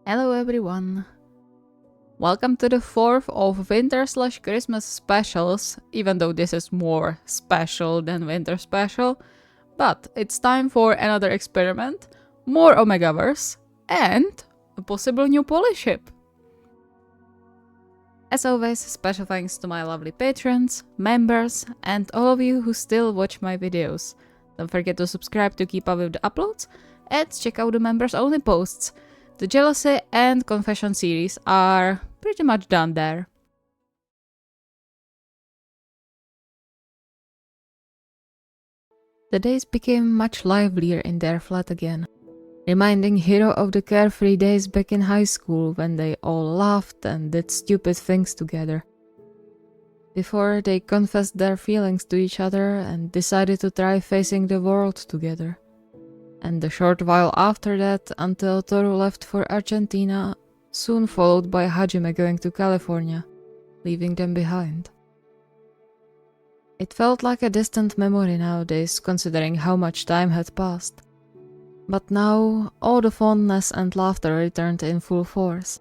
Hello everyone! Welcome to the 4th of Winter/Christmas specials, even though this is more special than Winter special. But it's time for another experiment, more Omegaverse, and a possible new Polyship. As always, special thanks to my lovely patrons, members, and all of you who still watch my videos. Don't forget to subscribe to keep up with the uploads, and check out the members only posts. The Jealousy and Confession series are pretty much done there. The days became much livelier in their flat again, reminding Hiro of the carefree days back in high school when they all laughed and did stupid things together. Before they confessed their feelings to each other and decided to try facing the world together. And the short while after that until Toru left for Argentina, soon followed by Hajime going to California, leaving them behind. It felt like a distant memory nowadays, considering how much time had passed. But now, all the fondness and laughter returned in full force,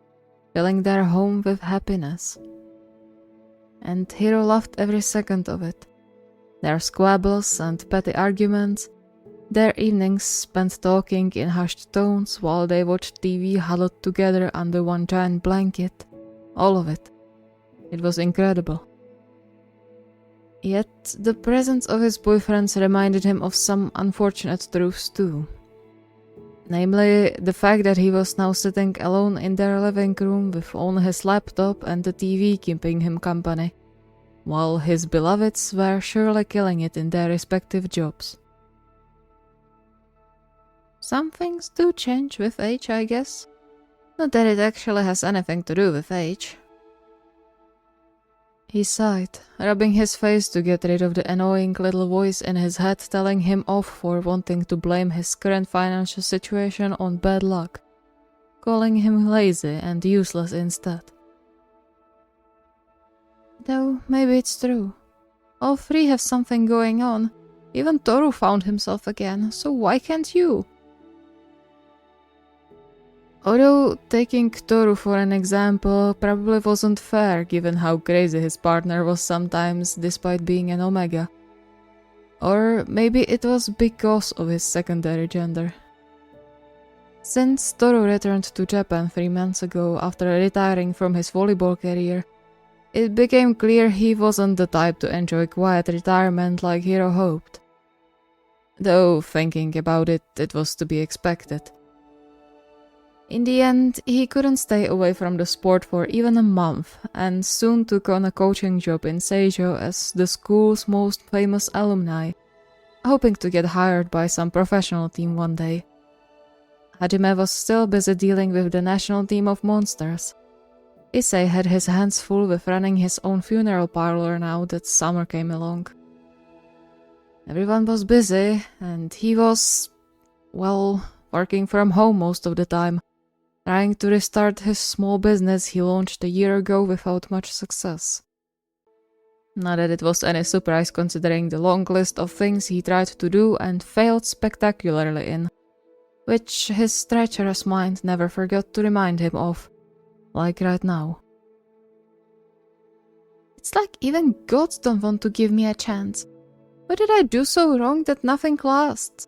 filling their home with happiness. And Hiro loved every second of it. Their squabbles and petty arguments, their evenings spent talking in hushed tones while they watched TV huddled together under one giant blanket. All of it. It was incredible. Yet, the presence of his boyfriends reminded him of some unfortunate truths too. Namely, the fact that he was now sitting alone in their living room with only his laptop and the TV keeping him company, while his beloveds were surely killing it in their respective jobs. Some things do change with age, I guess. Not that it actually has anything to do with age. He sighed, rubbing his face to get rid of the annoying little voice in his head telling him off for wanting to blame his current financial situation on bad luck, calling him lazy and useless instead. Though maybe it's true. All three have something going on. Even Toru found himself again, so why can't you? Although taking Toru for an example probably wasn't fair given how crazy his partner was sometimes despite being an Omega. Or maybe it was because of his secondary gender. Since Toru returned to Japan 3 months ago after retiring from his volleyball career, it became clear he wasn't the type to enjoy quiet retirement like Hiro hoped. Though thinking about it, it was to be expected. In the end, he couldn't stay away from the sport for even a month, and soon took on a coaching job in Seijo as the school's most famous alumni, hoping to get hired by some professional team one day. Hajime was still busy dealing with the national team of monsters. Issei had his hands full with running his own funeral parlor now that summer came along. Everyone was busy, and he was, well, working from home most of the time, trying to restart his small business he launched a year ago without much success. Not that it was any surprise considering the long list of things he tried to do and failed spectacularly in, which his treacherous mind never forgot to remind him of, like right now. It's like even gods don't want to give me a chance. What did I do so wrong that nothing lasts?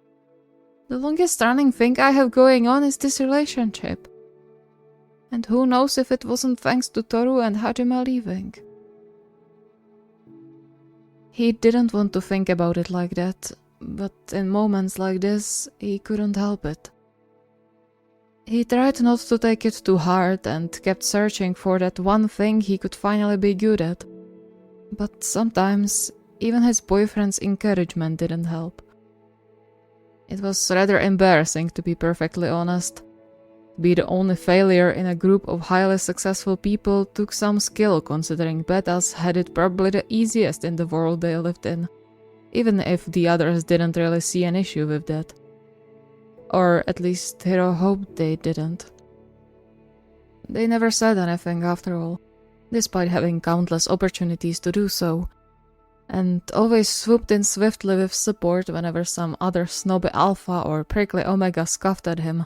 The longest running thing I have going on is this relationship. And who knows if it wasn't thanks to Toru and Hajime leaving. He didn't want to think about it like that, but in moments like this, he couldn't help it. He tried not to take it too hard and kept searching for that one thing he could finally be good at. But sometimes, even his boyfriend's encouragement didn't help. It was rather embarrassing, to be perfectly honest. To be the only failure in a group of highly successful people took some skill considering Betas had it probably the easiest in the world they lived in, even if the others didn't really see an issue with that. Or at least Hiro hoped they didn't. They never said anything after all, despite having countless opportunities to do so, and always swooped in swiftly with support whenever some other snobby alpha or prickly omega scoffed at him.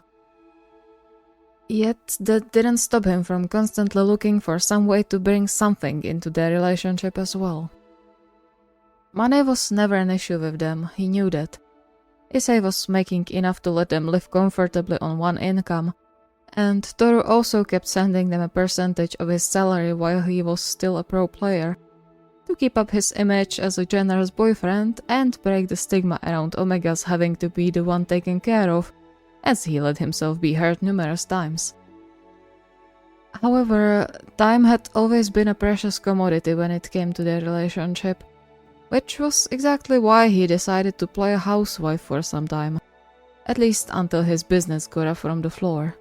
Yet that didn't stop him from constantly looking for some way to bring something into their relationship as well. Money was never an issue with them, he knew that. Issei was making enough to let them live comfortably on one income, and Toru also kept sending them a percentage of his salary while he was still a pro player, to keep up his image as a generous boyfriend and break the stigma around Omega's having to be the one taken care of, as he let himself be hurt numerous times. However, time had always been a precious commodity when it came to their relationship, which was exactly why he decided to play a housewife for some time, at least until his business got up from the floor.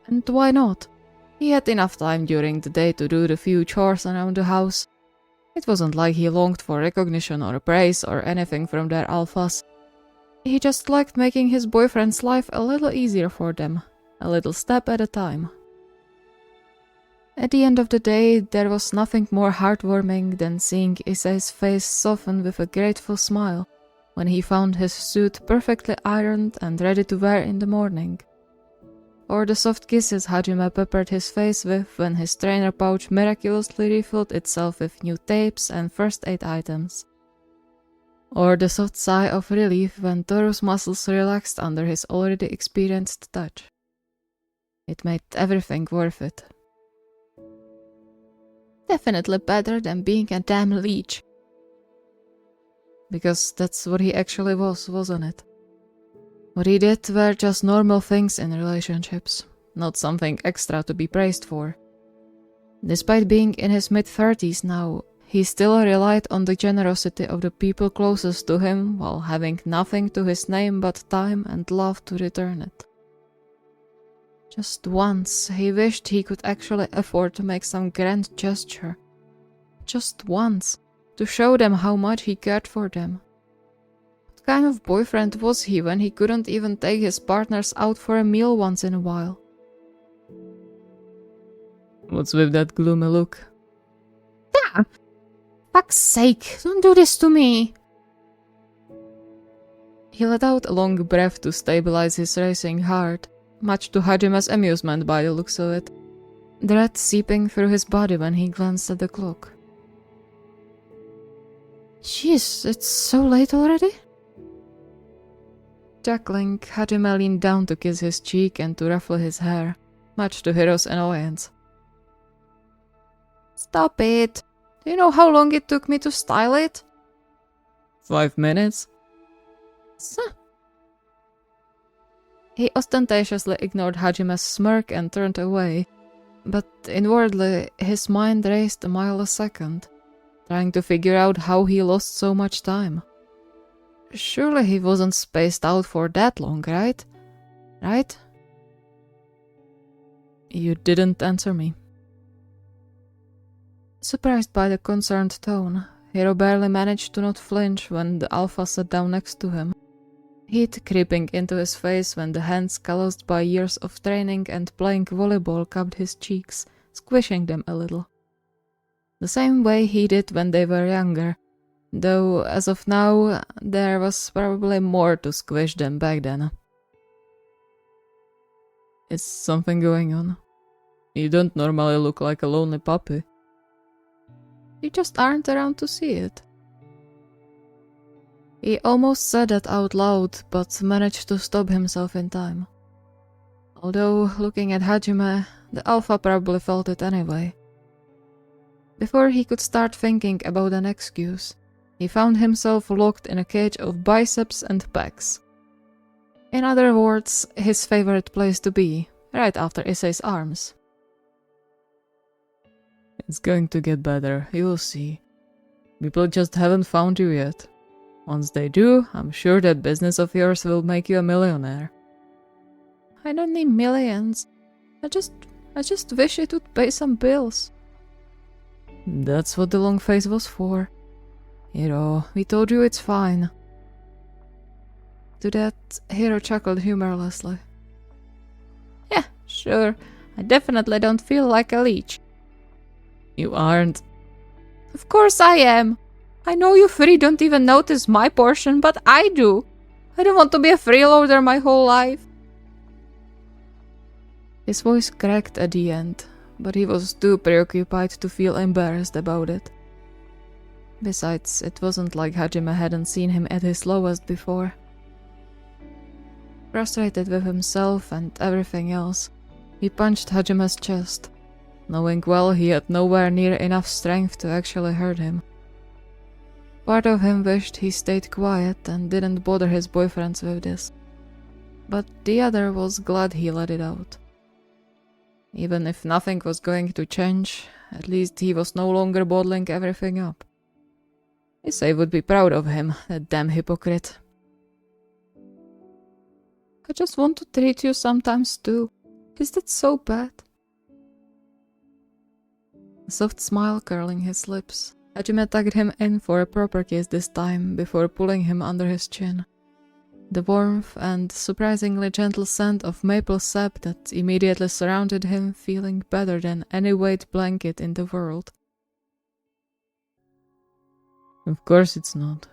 And why not? He had enough time during the day to do the few chores around the house. It wasn't like he longed for recognition or praise or anything from their alphas. He just liked making his boyfriend's life a little easier for them, a little step at a time. At the end of the day, there was nothing more heartwarming than seeing Issei's face soften with a grateful smile when he found his suit perfectly ironed and ready to wear in the morning. Or the soft kisses Hajime peppered his face with when his trainer pouch miraculously refilled itself with new tapes and first aid items. Or the soft sigh of relief when Toru's muscles relaxed under his already experienced touch. It made everything worth it. Definitely better than being a damn leech. Because that's what he actually was, wasn't it? What he did were just normal things in relationships, not something extra to be praised for. Despite being in his mid-30s now, he still relied on the generosity of the people closest to him while having nothing to his name but time and love to return it. Just once, he wished he could actually afford to make some grand gesture. Just once, to show them how much he cared for them. What kind of boyfriend was he when he couldn't even take his partners out for a meal once in a while? What's with that gloomy look? Ah! Fuck's sake, don't do this to me! He let out a long breath to stabilize his racing heart, much to Hajime's amusement by the looks of it, dread seeping through his body when he glanced at the clock. Jeez, it's so late already? Chuckling, Hajime leaned down to kiss his cheek and to ruffle his hair, much to Hiro's annoyance. Stop it! Do you know how long it took me to style it? 5 minutes? He ostentatiously ignored Hajime's smirk and turned away, but inwardly his mind raced a mile a second, trying to figure out how he lost so much time. Surely he wasn't spaced out for that long, right? Right? You didn't answer me. Surprised by the concerned tone, Hiro barely managed to not flinch when the alpha sat down next to him, heat creeping into his face when the hands calloused by years of training and playing volleyball cupped his cheeks, squishing them a little. The same way he did when they were younger, though as of now there was probably more to squish than back then. Is something going on? You don't normally look like a lonely puppy. You just aren't around to see it. He almost said that out loud, but managed to stop himself in time. Although, looking at Hajime, the alpha probably felt it anyway. Before he could start thinking about an excuse, he found himself locked in a cage of biceps and pecs. In other words, his favorite place to be, right after Issei's arms. It's going to get better, you'll see. People just haven't found you yet. Once they do, I'm sure that business of yours will make you a millionaire. I don't need millions. I just wish it would pay some bills. That's what the long face was for. Hiro, we told you it's fine. To that, Hiro chuckled humorlessly. Yeah, sure. I definitely don't feel like a leech. You aren't. Of course I am. I know you three don't even notice my portion, but I do. I don't want to be a freeloader my whole life. His voice cracked at the end, but he was too preoccupied to feel embarrassed about it. Besides, it wasn't like Hajime hadn't seen him at his lowest before. Frustrated with himself and everything else, he punched Hajime's chest, knowing well he had nowhere near enough strength to actually hurt him. Part of him wished he stayed quiet and didn't bother his boyfriends with this, but the other was glad he let it out. Even if nothing was going to change, at least he was no longer bottling everything up. Issei would be proud of him, that damn hypocrite. I just want to treat you sometimes too. Is that so bad? A soft smile curling his lips, Hajime tugged him in for a proper kiss this time before pulling him under his chin. The warmth and surprisingly gentle scent of maple sap that immediately surrounded him feeling better than any weight blanket in the world. Of course it's not,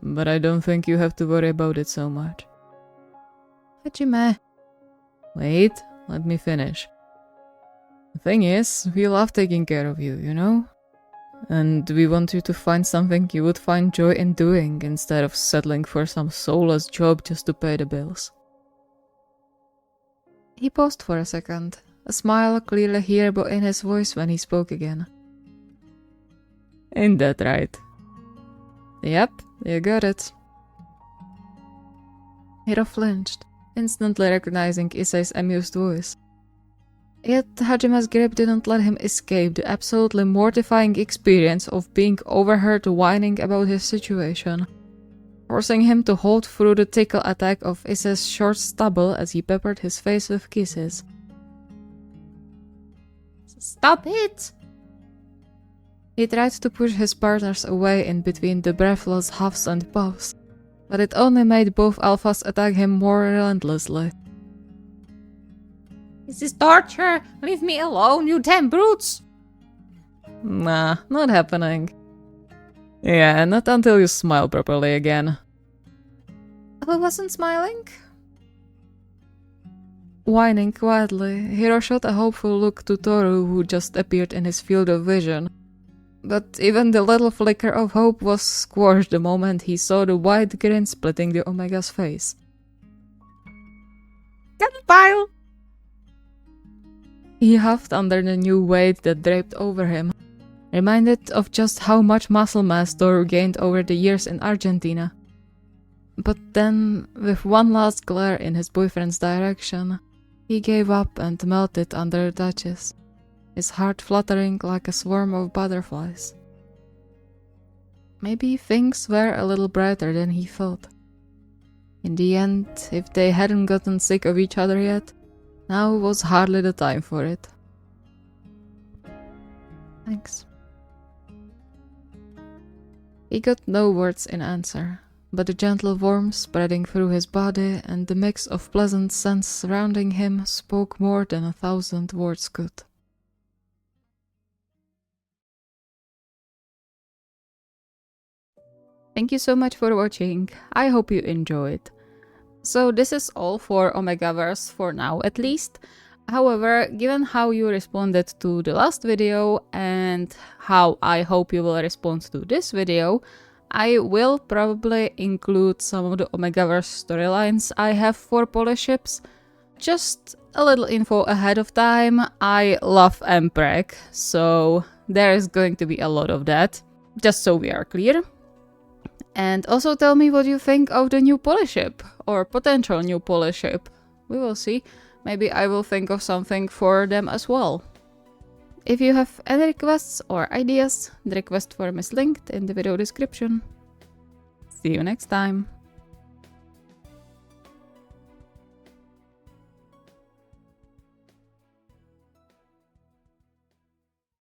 but I don't think you have to worry about it so much. Hajime. Wait, let me finish. The thing is, we love taking care of you, you know? And we want you to find something you would find joy in doing instead of settling for some soulless job just to pay the bills. He paused for a second, a smile clearly hearable in his voice when he spoke again. Ain't that right? Yep, you got it. Hiro flinched, instantly recognizing Issei's amused voice. Yet Hajime's grip didn't let him escape the absolutely mortifying experience of being overheard whining about his situation, forcing him to hold through the tickle attack of Issei's short stubble as he peppered his face with kisses. Stop it! He tried to push his partners away in between the breathless huffs and puffs, but it only made both alphas attack him more relentlessly. This is torture! Leave me alone, you damn brutes! Nah, not happening. Yeah, not until you smile properly again. I wasn't smiling. Whining quietly, Hiro shot a hopeful look to Toru, who just appeared in his field of vision. But even the little flicker of hope was squashed the moment he saw the wide grin splitting the Omega's face. Gunpile! He huffed under the new weight that draped over him, reminded of just how much muscle mass Toru gained over the years in Argentina. But then, with one last glare in his boyfriend's direction, he gave up and melted under the touches, his heart fluttering like a swarm of butterflies. Maybe things were a little brighter than he thought. In the end, if they hadn't gotten sick of each other yet, now was hardly the time for it. Thanks. He got no words in answer, but the gentle warmth spreading through his body and the mix of pleasant scents surrounding him spoke more than 1,000 words could. Thank you so much for watching. I hope you enjoyed. So this is all for Omegaverse for now at least. However, given how you responded to the last video and how I hope you will respond to this video, I will probably include some of the Omegaverse storylines I have for Polyships. Just a little info ahead of time, I love Empreg, so there is going to be a lot of that, just so we are clear. And also tell me what you think of the new Polyship, or potential new Polyship. We will see. Maybe I will think of something for them as well. If you have any requests or ideas, the request form is linked in the video description. See you next time.